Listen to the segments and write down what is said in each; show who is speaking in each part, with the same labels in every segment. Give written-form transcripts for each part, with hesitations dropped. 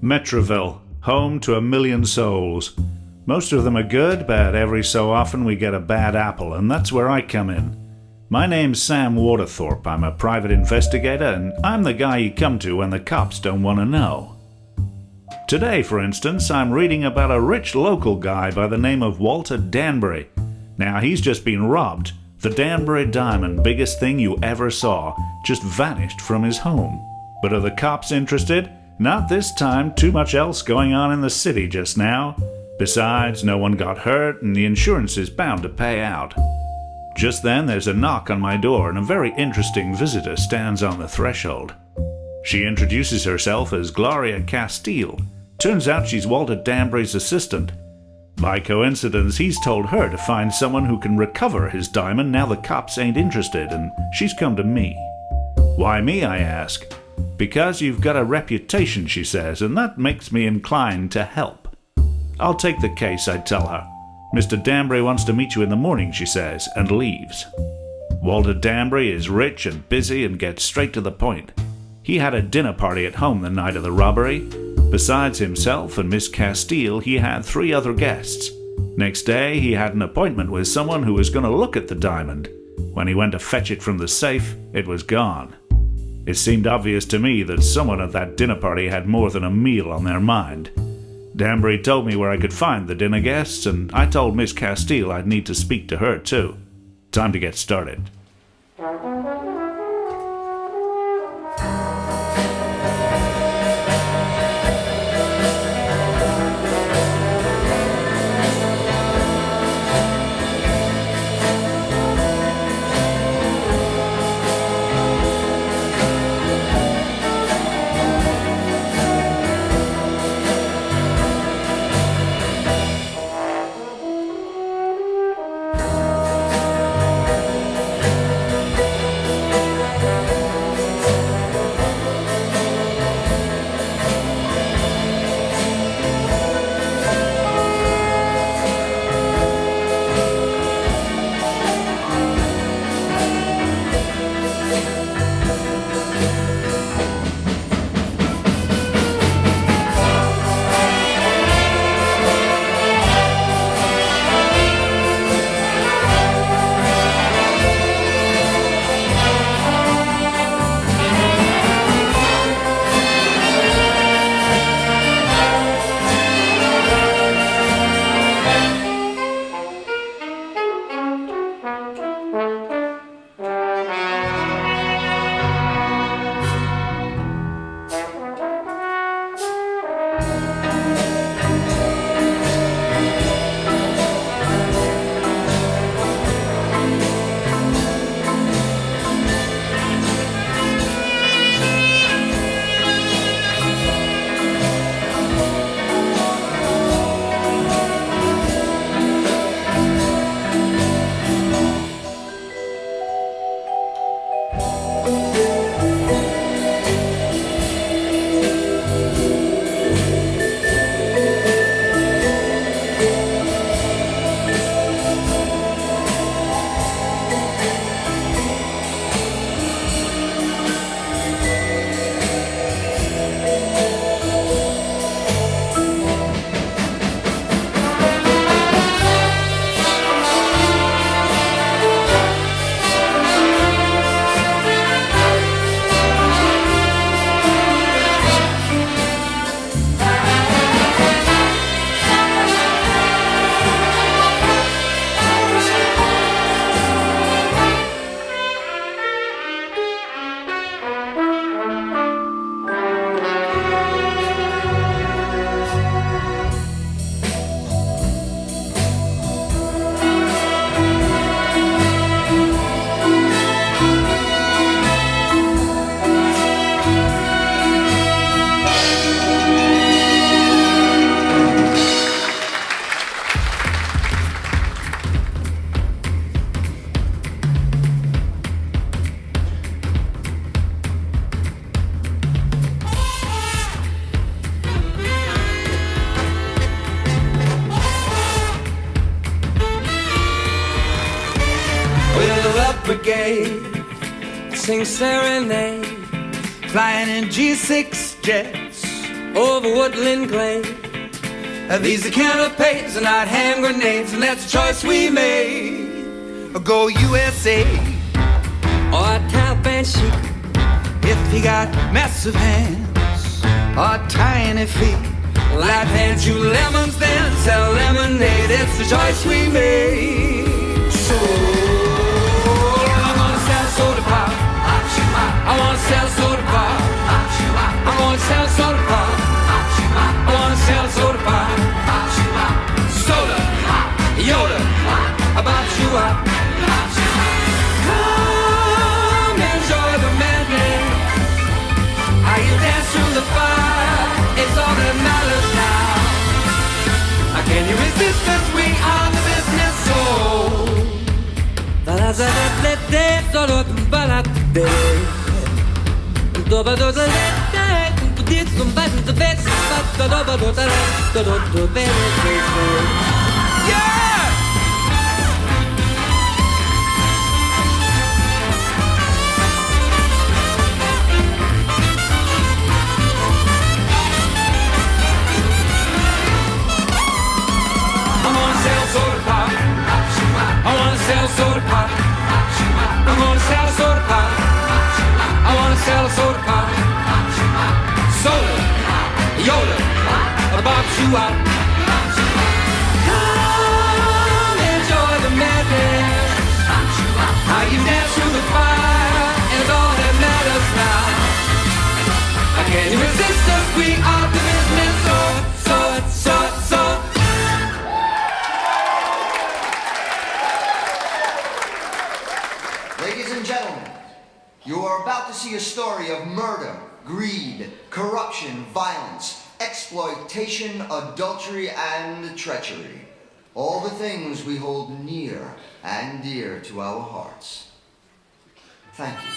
Speaker 1: Metroville, home to 1,000,000 souls. Most of them are good, but every so often we get a bad apple, and that's where I come in. My name's Sam Waterthorpe. I'm a private investigator, and I'm the guy you come to when the cops don't want to know. Today, for instance, I'm reading about a rich local guy by the name of Walter Danbury. Now, he's just been robbed. The Danbury diamond, biggest thing you ever saw, just vanished from his home. But are the cops interested? Not this time. Too much else going on in the city just now. Besides, no one got hurt, and the insurance is bound to pay out. Just then, there's a knock on my door, and a very interesting visitor stands on the threshold. She introduces herself as Gloria Castile. Turns out she's Walter Danbury's assistant. By coincidence, he's told her to find someone who can recover his diamond now the cops ain't interested, and she's come to me. Why me, I ask. Because you've got a reputation, she says, and that makes me inclined to help. I'll take the case, I tell her. Mr. Danbury wants to meet you in the morning, she says, and leaves. Walter Danbury is rich and busy and gets straight to the point. He had a dinner party at home the night of the robbery. Besides himself and Miss Castile, he had 3 other guests. Next day, he had an appointment with someone who was going to look at the diamond. When he went to fetch it from the safe, it was gone. It seemed obvious to me that someone at that dinner party had more than a meal on their mind. Danbury told me where I could find the dinner guests, and I told Miss Castile I'd need to speak to her too. Time to get started.
Speaker 2: brigade, sing serenade, flying in G6 jets over Woodland Glade. These are canapes and not hand grenades, and that's a choice we made. Go USA or Taliban chic if he got massive hands or tiny feet. Light hands, you lemons, then sell lemonade. It's the choice we made. So I'm gonna sell soda pop. I wanna sell soda pop. I'm gonna sell soda pop. I wanna sell soda pop. Soda, Yoda, about you up. Come enjoy the madness. How you dance through the fire, it's all that matters now. Can you resist us? We are the business soul. Yeah! I'm gonna sell soda pop. I wanna sell soda pop. I'm gonna sell soda pop. I wanna sell soda pop. Soda, Yoda, about you out. Come enjoy the madness. How you dance through the fire is all that matters now. Can you resist us? We are the business. So.
Speaker 3: Ladies and gentlemen, you are about to see a story of murder, greed, corruption, violence, exploitation, adultery, and treachery. All the things we hold near and dear to our hearts. Thank you.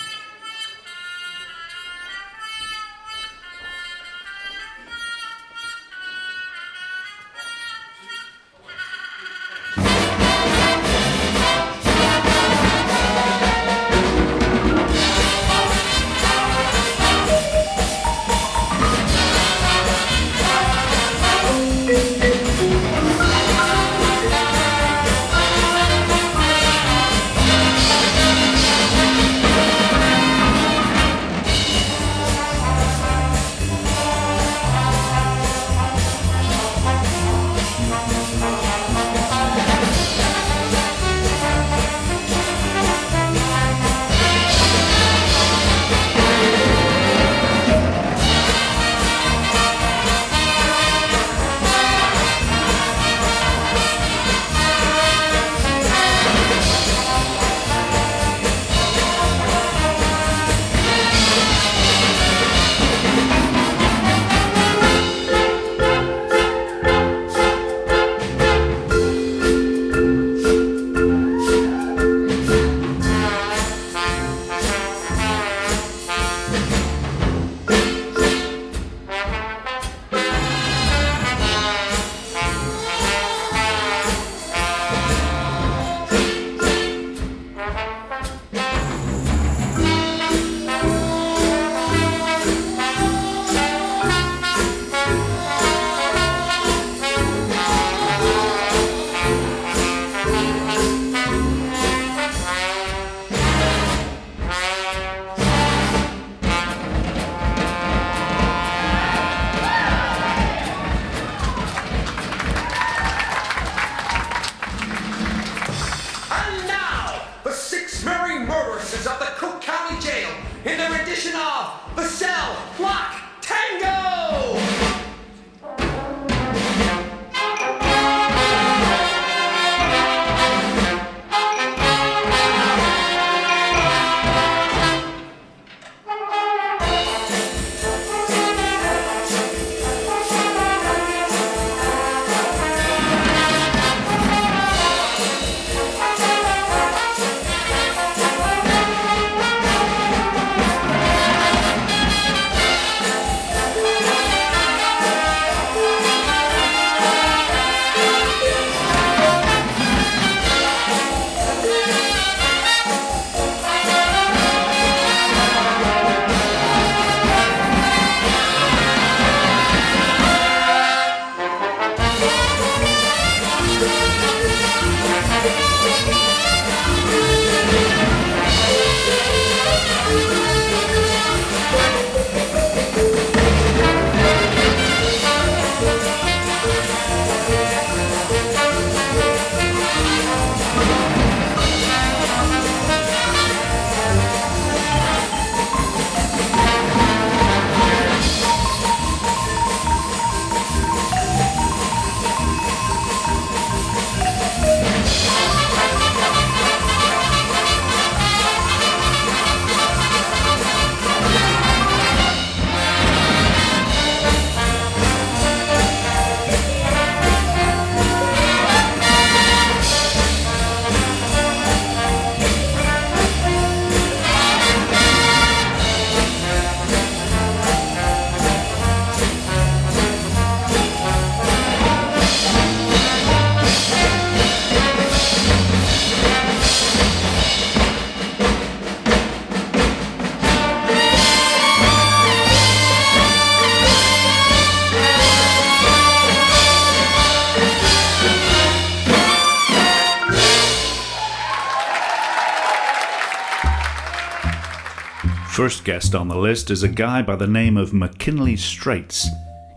Speaker 1: First guest on the list is a guy by the name of McKinley Straits.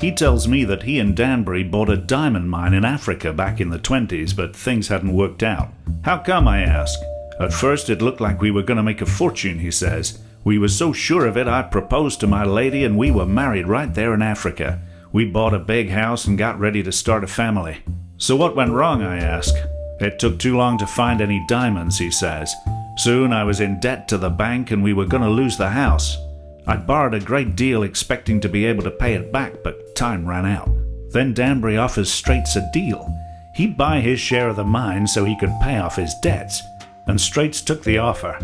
Speaker 1: He tells me that he and Danbury bought a diamond mine in Africa back in the 20s, but things hadn't worked out. How come, I ask? At first it looked like we were going to make a fortune, he says. We were so sure of it I proposed to my lady and we were married right there in Africa. We bought a big house and got ready to start a family. So what went wrong, I ask? It took too long to find any diamonds, he says. Soon I was in debt to the bank and we were going to lose the house. I'd borrowed a great deal expecting to be able to pay it back, but time ran out. Then Danbury offers Straits a deal. He'd buy his share of the mine so he could pay off his debts, and Straits took the offer.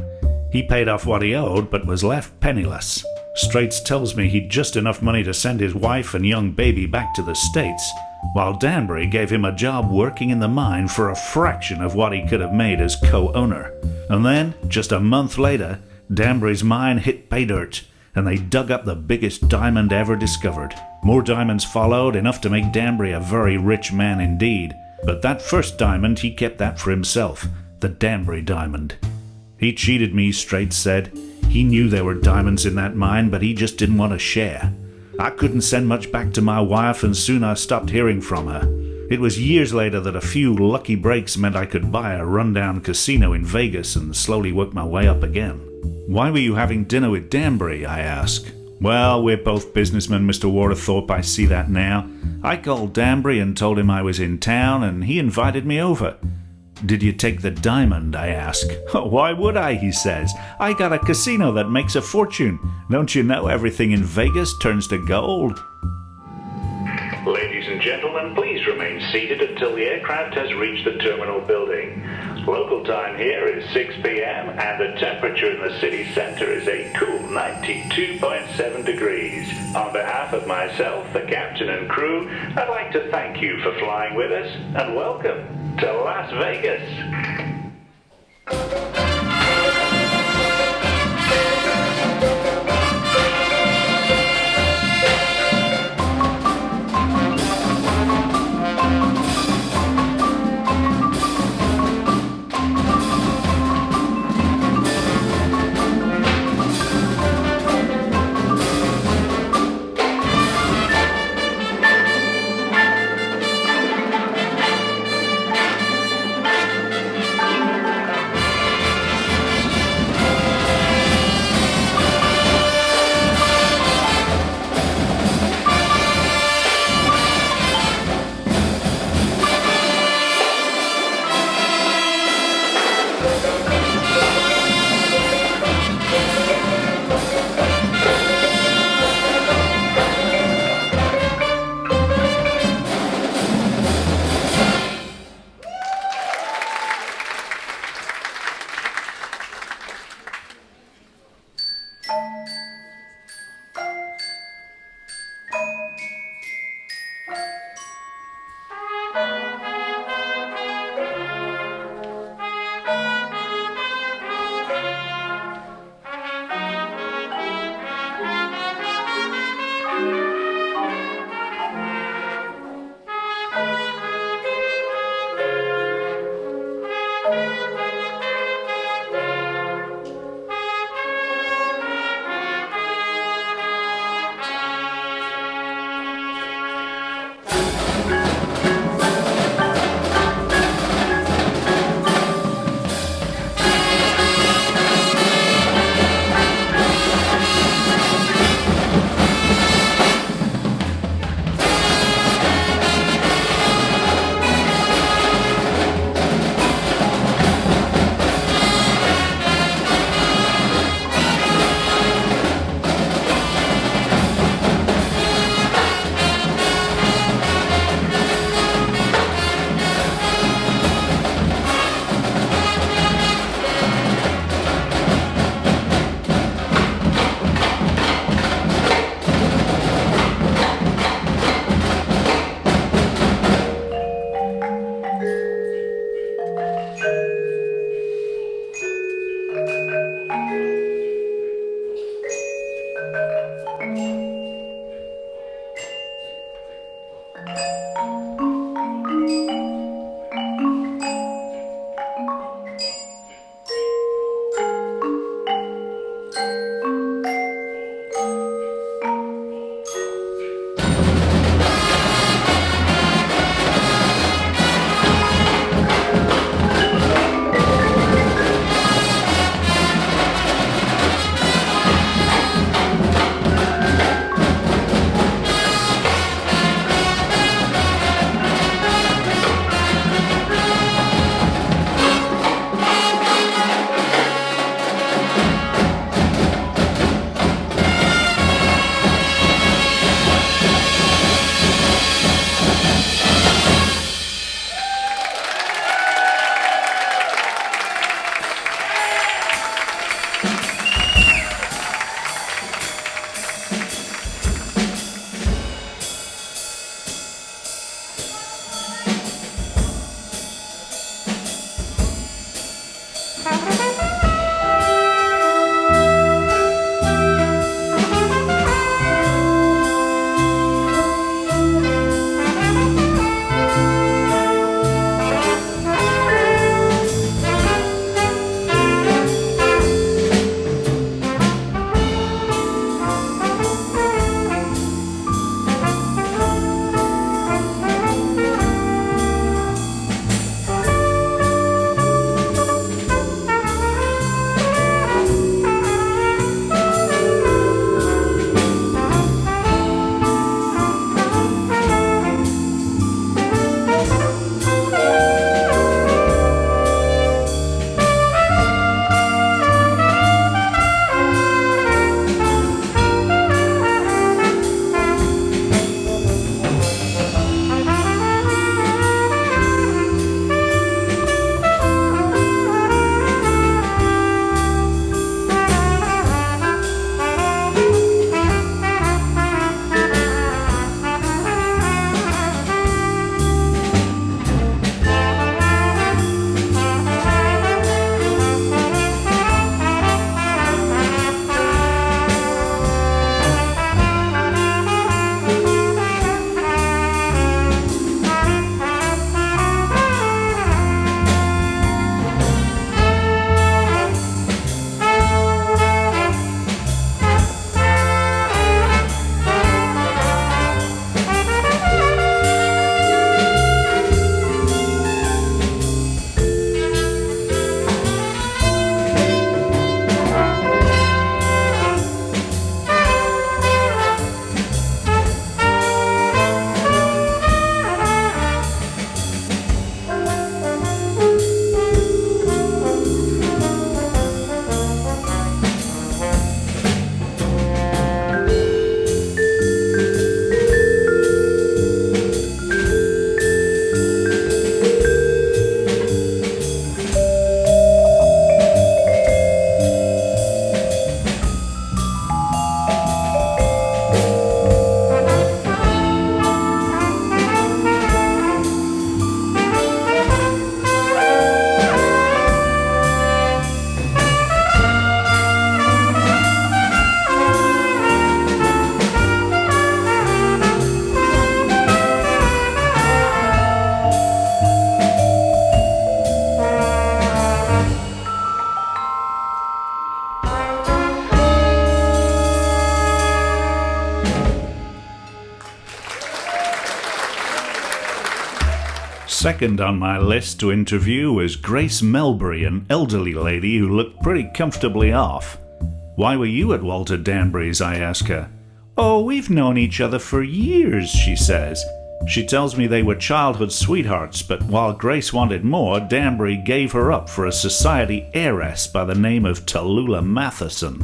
Speaker 1: He paid off what he owed but was left penniless. Straits tells me he'd just enough money to send his wife and young baby back to the States, while Danbury gave him a job working in the mine for a fraction of what he could have made as co-owner. And then, just a month later, Danbury's mine hit pay dirt, and they dug up the biggest diamond ever discovered. More diamonds followed, enough to make Danbury a very rich man indeed. But that first diamond, he kept that for himself, the Danbury diamond. He cheated me, Straits said. He knew there were diamonds in that mine, but he just didn't want to share. I couldn't send much back to my wife, and soon I stopped hearing from her. It was years later that a few lucky breaks meant I could buy a rundown casino in Vegas and slowly work my way up again. Why were you having dinner with Danbury, I ask. Well, we're both businessmen, Mr. Waterthorpe, I see that now. I called Danbury and told him I was in town, and he invited me over. Did you take the diamond, I ask. Why would I, he says. I got a casino that makes a fortune. Don't you know everything in Vegas turns to gold?
Speaker 4: Ladies and gentlemen, please remain seated until the aircraft has reached the terminal building. Local time here is 6 p.m. and the temperature in the city center is a cool 92.7 degrees. On behalf of myself, the captain and crew, I'd like to thank you for flying with us and welcome to Las Vegas.
Speaker 1: Second on my list to interview was Grace Melbury, an elderly lady who looked pretty comfortably off. "Why were you at Walter Danbury's?" I ask her. "Oh, we've known each other for years," she says. She tells me they were childhood sweethearts, but while Grace wanted more, Danbury gave her up for a society heiress by the name of Tallulah Matheson.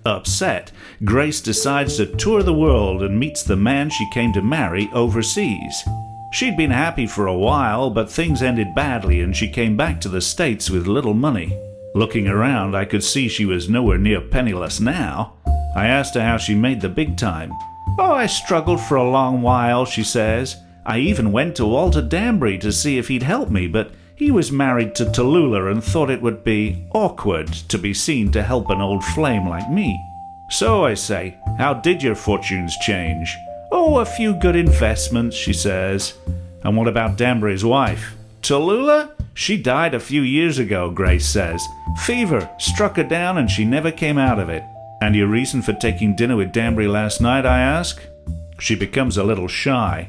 Speaker 1: Upset, Grace decides to tour the world and meets the man she came to marry overseas. She'd been happy for a while, but things ended badly and she came back to the States with little money. Looking around, I could see she was nowhere near penniless now. I asked her how she made the big time. "Oh, I struggled for a long while," she says. "I even went to Walter Danbury to see if he'd help me, but he was married to Tallulah and thought it would be awkward to be seen to help an old flame like me." "So," I say, "how did your fortunes change?" "Oh, a few good investments," she says. "And what about Danbury's wife?" "Tallulah? She died a few years ago," Grace says. "Fever struck her down and she never came out of it." "And your reason for taking dinner with Danbury last night?" I ask. She becomes a little shy.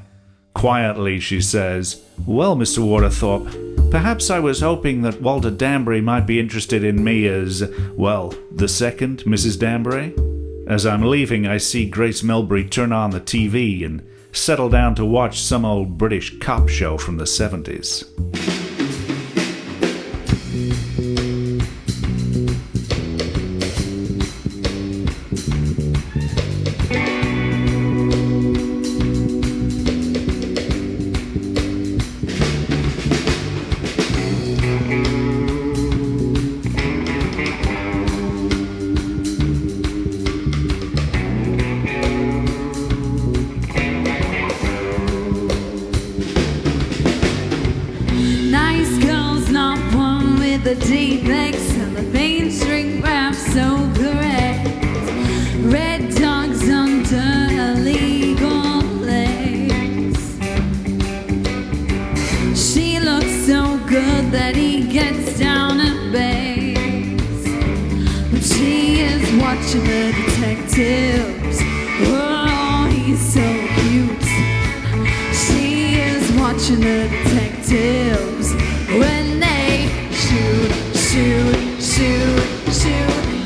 Speaker 1: Quietly, she says, "Well, Mr. Waterthorpe, perhaps I was hoping that Walter Danbury might be interested in me as, well, the second Mrs. Danbury." As I'm leaving, I see Grace Melbury turn on the TV and settle down to watch some old British cop show from the 70s.
Speaker 5: The defects of the mainstream rap so correct. Red dogs under illegal legs. She looks so good that he gets down and begs. But she is watching the detectives. Oh, he's so cute. She is watching the detectives when they shoot.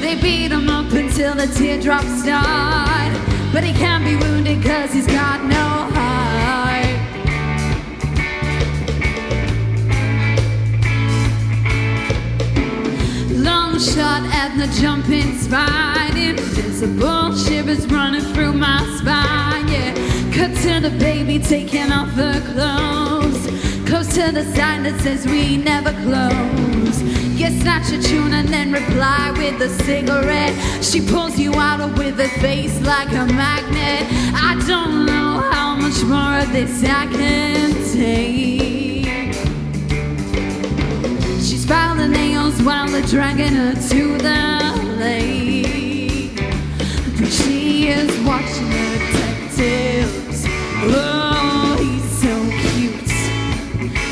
Speaker 5: They beat him up until the teardrops start. But he can't be wounded cause he's got no heart. Long shot at the jumping spine. Invisible shivers running through my spine, yeah. Cut to the baby taking off her clothes. Close to the sign that says we never close. You snatch a tune and then reply with a cigarette. She pulls you out with a face like a magnet. I don't know how much more of this I can take. She's filed the nails while they're dragging her to the lake. But she is watching the detectives. Oh, he's so cute.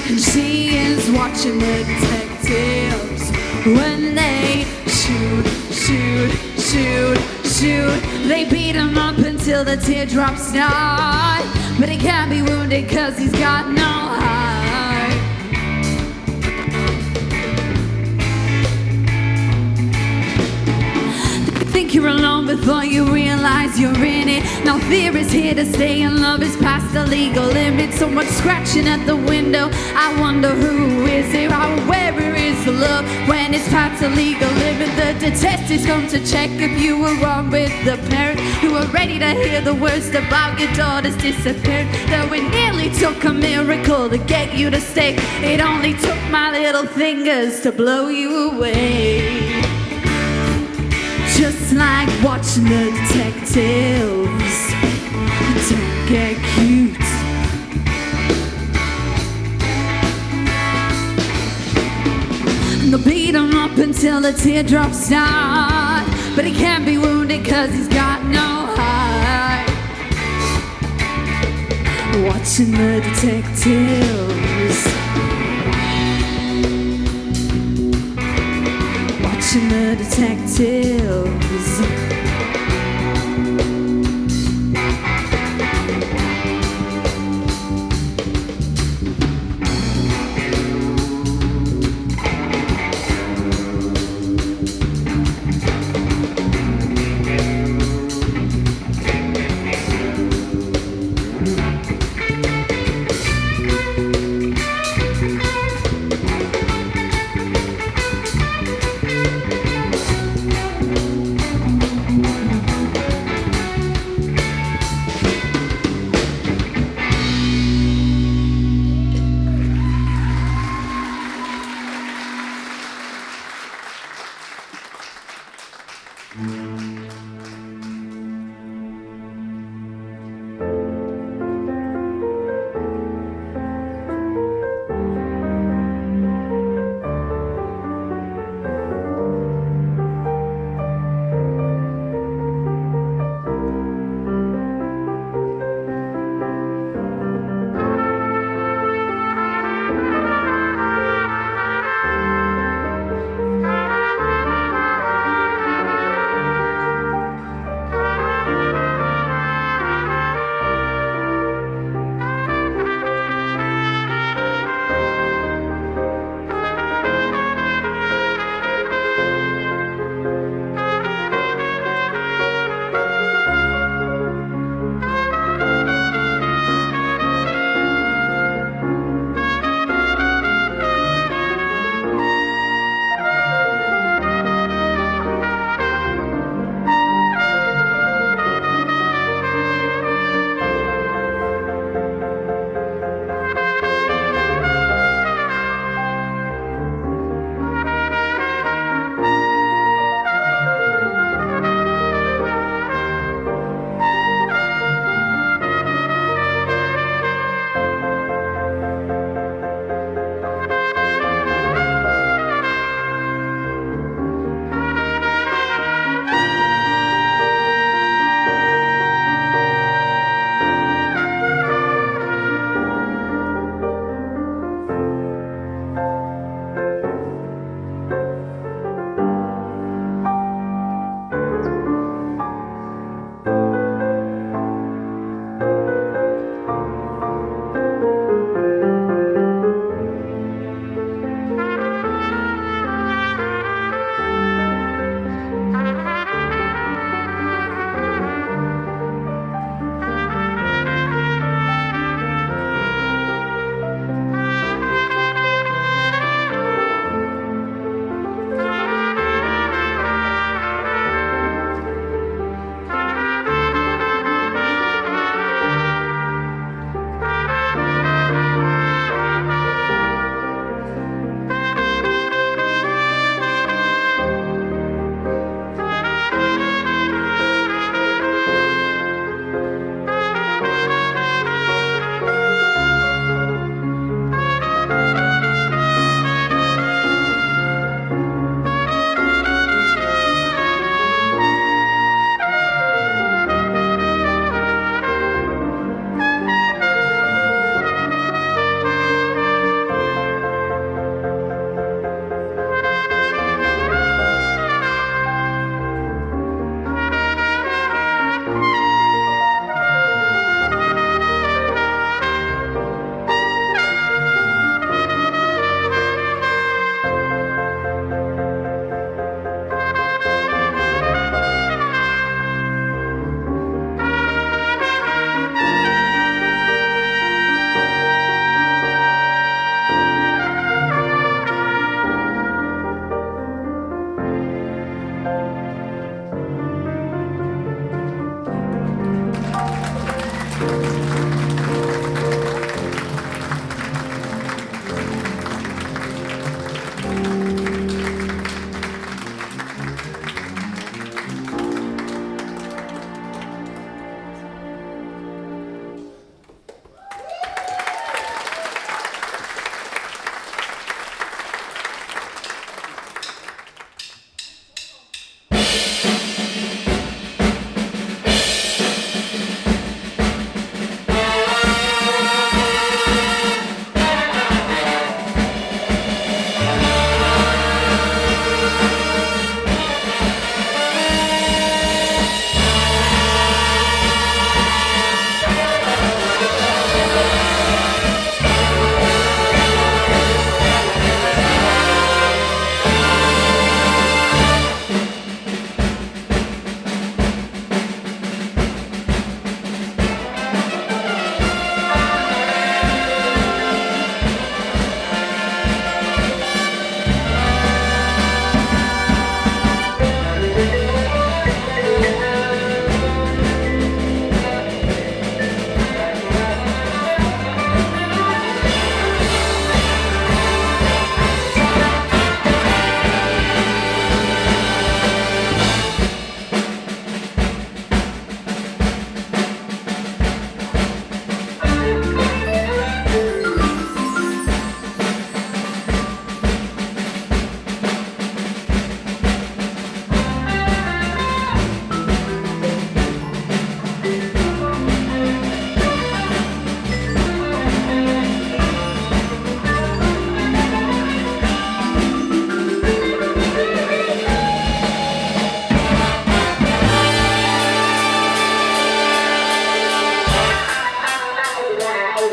Speaker 5: And she is watching the detectives when they shoot. They beat him up until the teardrops start. But he can't be wounded cause he's got no heart. Think you're alone before you realize you're in it. Now fear is here to stay and love is past the legal limit. So much scratching at the window, I wonder who is it? Where is the love when it's past the legal limit? The detectives come to check if you were wrong with the parent who were ready to hear the worst about your daughter's disappearance. Though it nearly took a miracle to get you to stay, it only took my little fingers to blow you away. Just like watching the detectives. Don't get cute. They'll beat him up until the teardrops start. But he can't be wounded cause he's got no heart. Watching the detectives. Watching the detectives.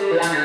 Speaker 6: blind.